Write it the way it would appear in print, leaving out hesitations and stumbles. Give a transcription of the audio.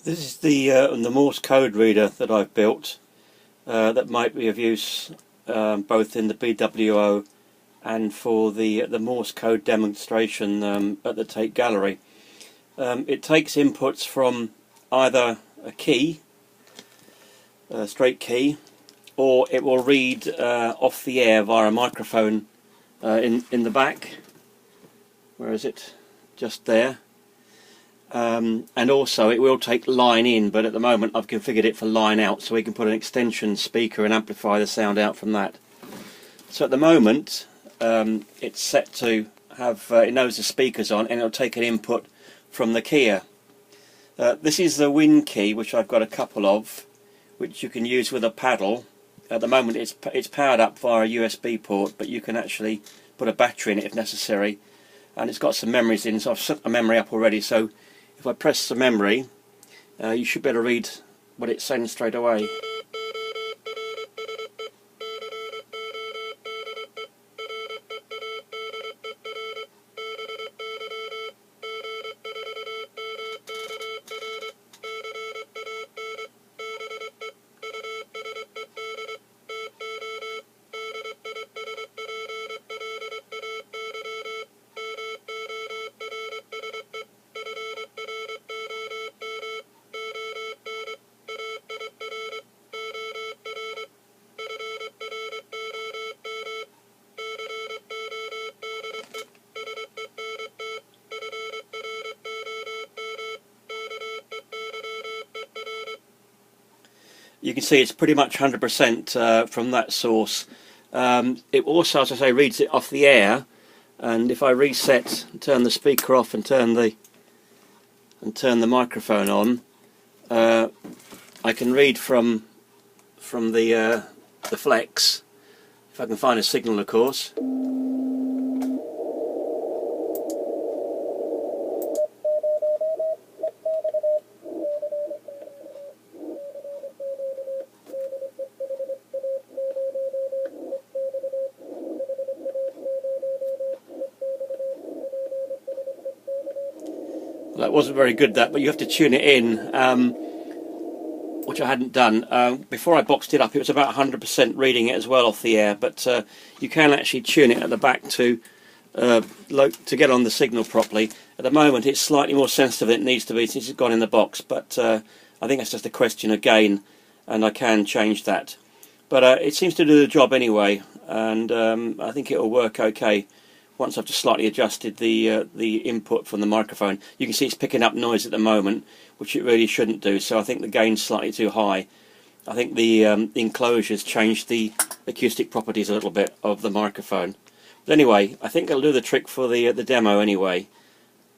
This is the Morse code reader that I've built that might be of use both in the BWO and for the Morse code demonstration at the Tate Gallery. It takes inputs from either a key, a straight key, or it will read off the air via a microphone in the back. Where is it? Just there. And also it will take line in, but at the moment I've configured it for line out, so we can put an extension speaker and amplify the sound out from that. So at the moment it's set to have, it knows the speaker's on, and it'll take an input from the keyer. This is the Win key, which I've got a couple of, which you can use with a paddle. At the moment it's powered up via a USB port, but you can actually put a battery in it if necessary, and it's got some memories in, so I've set a memory up already, so if I press the memory you should be able to read what it's saying straight away. You can see it's pretty much 100% from that source. It also, as I say, reads it off the air, and if I reset and turn the speaker off and turn the microphone on, I can read from the flex, if I can find a signal, of course. That wasn't very good, that, but you have to tune it in, which I hadn't done. Before I boxed it up, it was about 100% reading it as well off the air, but you can actually tune it at the back to get on the signal properly. At the moment it's slightly more sensitive than it needs to be since it's gone in the box, but I think it's just a question of gain, and I can change that. But it seems to do the job anyway, and I think it will work okay. Once I've just slightly adjusted the input from the microphone, you can see it's picking up noise at the moment, which it really shouldn't do, so I think the gain's slightly too high. I think the enclosure's changed the acoustic properties a little bit of the microphone. But anyway, I think it'll do the trick for the demo anyway.